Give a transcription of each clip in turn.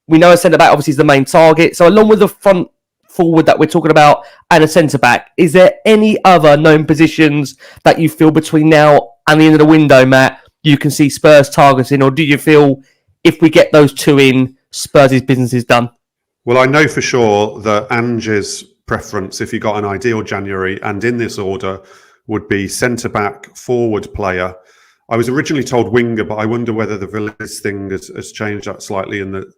We know a centre-back obviously is the main target. So along with the front forward that we're talking about and a centre-back, is there any other known positions that you feel between now and the end of the window, Matt, you can see Spurs targeting? Or do you feel if we get those two in, Spurs' business is done? Well, I know for sure that Ange's preference, if he got an ideal January, and in this order, would be centre-back, forward player. I was originally told winger, but I wonder whether the Villas thing has changed that slightly in the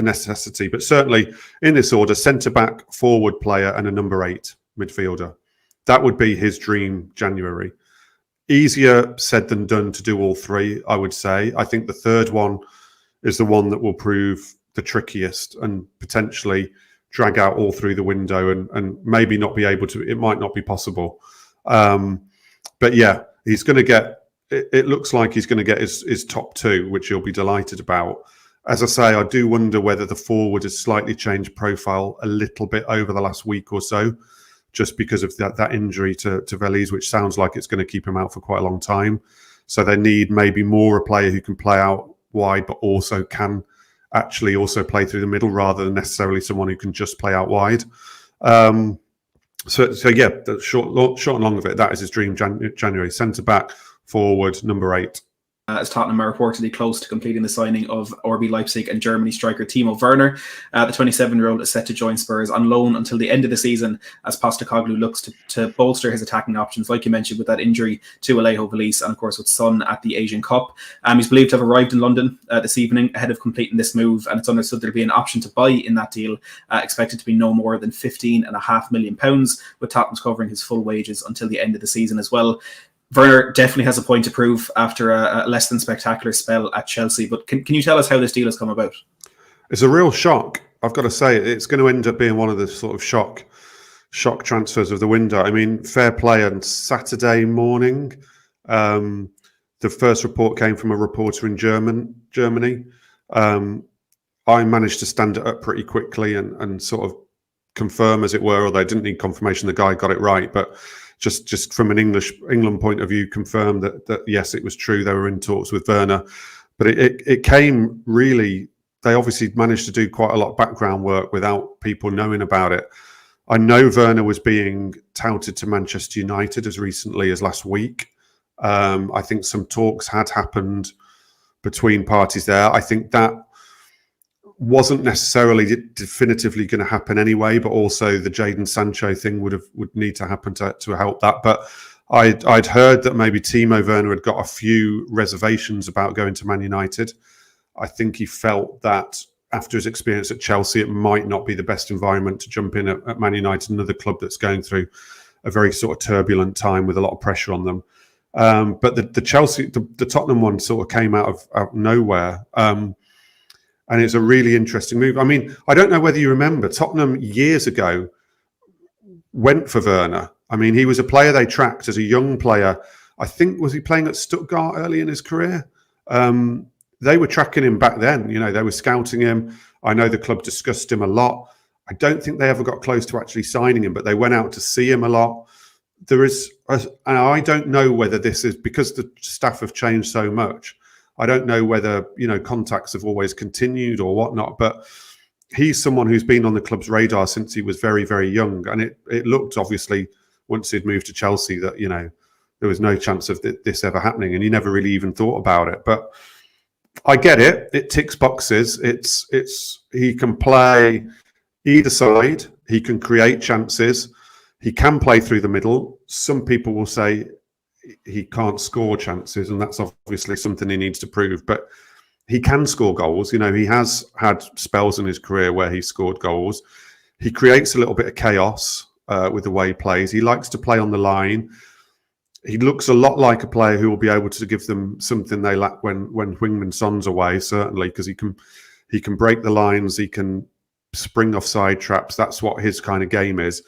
necessity. But certainly in this order, centre-back, forward player, and a number 8 midfielder. That would be his dream January. Easier said than done to do all three, I would say. I think the third one is the one that will prove the trickiest and potentially drag out all through the window and maybe not be able to, it might not be possible. But yeah, he's going to get, it looks like he's going to get his top two, which he'll be delighted about. As I say, I do wonder whether the forward has slightly changed profile a little bit over the last week or so, just because of that injury to Veliz, which sounds like it's going to keep him out for quite a long time. So they need maybe more a player who can play out wide, but also can actually also play through the middle rather than necessarily someone who can just play out wide. So yeah, the short and long of it, that is his dream January. Centre-back, forward, number 8. As Tottenham are reportedly close to completing the signing of RB Leipzig and Germany striker Timo Werner. The 27-year-old is set to join Spurs on loan until the end of the season as Postecoglou looks to bolster his attacking options, like you mentioned, with that injury to Alejo Veliz and, of course, with Son at the Asian Cup. He's believed to have arrived in London this evening ahead of completing this move, and it's understood there'll be an option to buy in that deal, expected to be no more than £15.5 million, with Tottenham's covering his full wages until the end of the season as well. Werner definitely has a point to prove after a less than spectacular spell at Chelsea. But can you tell us how this deal has come about? It's a real shock. I've got to say, it's going to end up being one of the sort of shock transfers of the window. I mean, fair play. On Saturday morning, the first report came from a reporter in Germany. I managed to stand it up pretty quickly and sort of confirm, as it were, although I didn't need confirmation the guy got it right, but just from an England point of view, confirmed that yes, it was true. They were in talks with Werner, but it came really. They obviously managed to do quite a lot of background work without people knowing about it. I know Werner was being touted to Manchester United as recently as last week. I think some talks had happened between parties there. I think that wasn't necessarily definitively going to happen anyway, but also the Jadon Sancho thing would need to happen to help that. But I'd heard that maybe Timo Werner had got a few reservations about going to Man United. I think he felt that after his experience at Chelsea, it might not be the best environment to jump in at Man United, another club that's going through a very sort of turbulent time with a lot of pressure on them. But the Chelsea, the Tottenham one sort of came out of nowhere. And it's a really interesting move. I mean, I don't know whether you remember, Tottenham years ago went for Werner. I mean, he was a player they tracked as a young player. I think, was he playing at Stuttgart early in his career? They were tracking him back then. You know, they were scouting him. I know the club discussed him a lot. I don't think they ever got close to actually signing him, but they went out to see him a lot. And I don't know whether this is because the staff have changed so much. I don't know whether, you know, contacts have always continued or whatnot, but he's someone who's been on the club's radar since he was very, very young. And it looked, obviously, once he'd moved to Chelsea, that, you know, there was no chance of this ever happening. And he never really even thought about it. But I get it. It ticks boxes. He can play either side. He can create chances. He can play through the middle. Some people will say he can't score chances, and that's obviously something he needs to prove, but he can score goals. You know, he has had spells in his career where he scored goals. He creates a little bit of chaos with the way he plays. He likes to play on the line. He looks a lot like a player who will be able to give them something they lack when Heung-min Son's away, certainly, because he can break the lines, he can spring off side traps. That's what his kind of game is.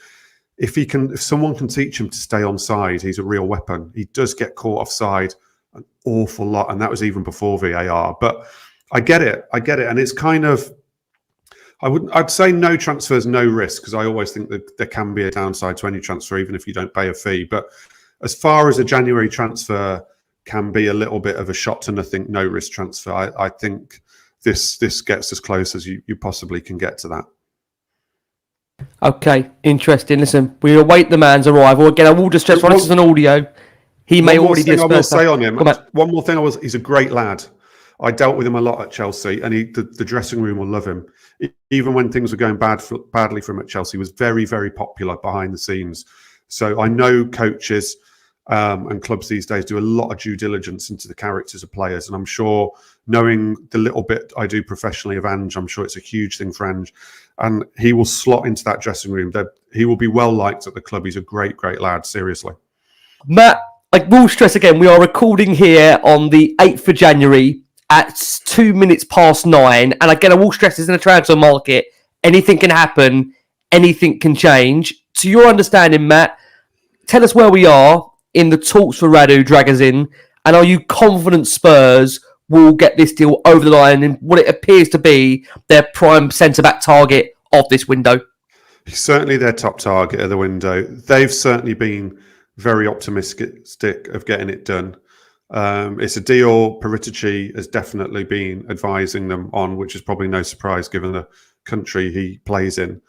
If someone can teach him to stay on side, he's a real weapon. He does get caught offside an awful lot, and that was even before VAR. But I get it, and it's kind of, I'd say no transfers, no risk, because I always think that there can be a downside to any transfer, even if you don't pay a fee. But as far as a January transfer can be a little bit of a shot to nothing, no risk transfer, I think this gets as close as you possibly can get to that. Okay, interesting. Listen, we await the man's arrival. Again, I will just stress, this is an audio. He may already be a Spurs say on him. One more thing, he's a great lad. I dealt with him a lot at Chelsea, and the dressing room will love him. Even when things were going badly for him at Chelsea, he was very, very popular behind the scenes. So I know coaches and clubs these days do a lot of due diligence into the characters of players, and I'm sure, knowing the little bit I do professionally of Ange, I'm sure it's a huge thing for Ange, and he will slot into that dressing room. He will be well liked at the club. He's a great, great lad, seriously. Matt, I will stress again, we are recording here on the 8th of January at 2 minutes past 9. And again, I will stress this in the transfer market. Anything can happen. Anything can change. To your understanding, Matt, tell us where we are in the talks for Radu Dragazin. And are you confident Spurs will get this deal over the line in what it appears to be their prime centre-back target of this window? He's certainly their top target of the window. They've certainly been very optimistic of getting it done. It's a deal Paratici has definitely been advising them on, which is probably no surprise given the country he plays in.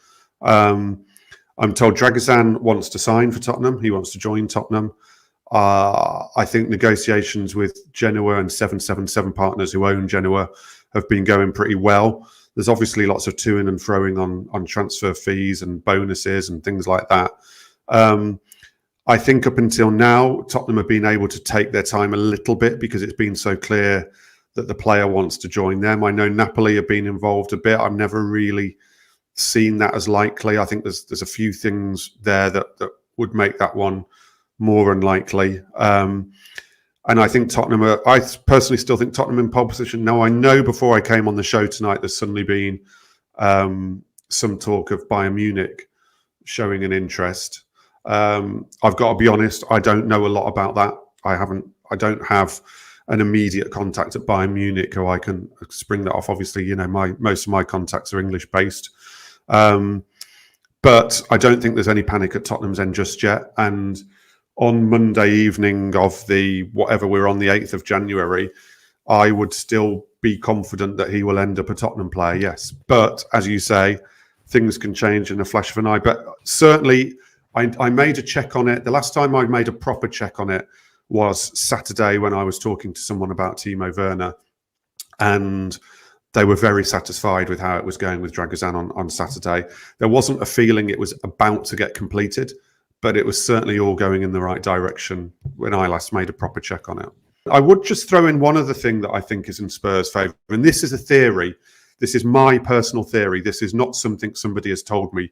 I'm told Dragazin wants to sign for Tottenham. He wants to join Tottenham. I think negotiations with Genoa and 777 partners who own Genoa have been going pretty well. There's obviously lots of to-ing and throwing on transfer fees and bonuses and things like that. I think up until now, Tottenham have been able to take their time a little bit because it's been so clear that the player wants to join them. I know Napoli have been involved a bit. I've never really seen that as likely. I think there's a few things there that would make that one more unlikely. And I think Tottenham I personally still think Tottenham in pole position. Now, I know before I came on the show tonight, there's suddenly been some talk of Bayern Munich showing an interest. I've got to be honest, I don't know a lot about that. I don't have an immediate contact at Bayern Munich who I can spring that off. Obviously, most of my contacts are English based. But I don't think there's any panic at Tottenham's end just yet. And on Monday evening of we're on the 8th of January, I would still be confident that he will end up a Tottenham player, yes. But as you say, things can change in a flash of an eye. But certainly, I made a check on it. The last time I made a proper check on it was Saturday when I was talking to someone about Timo Werner. And they were very satisfied with how it was going with Dragazin on Saturday. There wasn't a feeling it was about to get completed, but it was certainly all going in the right direction when I last made a proper check on it. I would just throw in one other thing that I think is in Spurs' favour. And this is a theory. This is my personal theory. This is not something somebody has told me.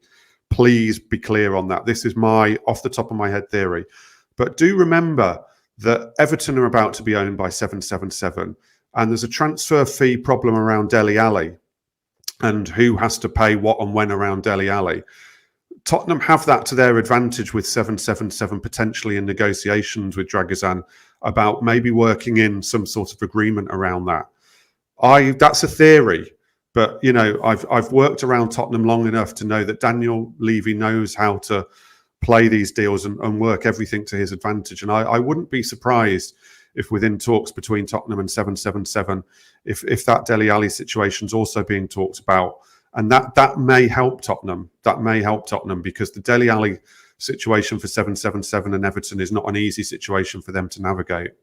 Please be clear on that. This is my off the top of my head theory. But do remember that Everton are about to be owned by 777, and there's a transfer fee problem around Dele Alli and who has to pay what and when around Dele Alli. Tottenham have that to their advantage with 777 potentially in negotiations with Dragazin about maybe working in some sort of agreement around that. That's a theory. But, I've worked around Tottenham long enough to know that Daniel Levy knows how to play these deals and work everything to his advantage. And I wouldn't be surprised if within talks between Tottenham and 777, if that Dele Alli situation is also being talked about. And that may help Tottenham. That may help Tottenham because the Dele Alli situation for 777 and Everton is not an easy situation for them to navigate.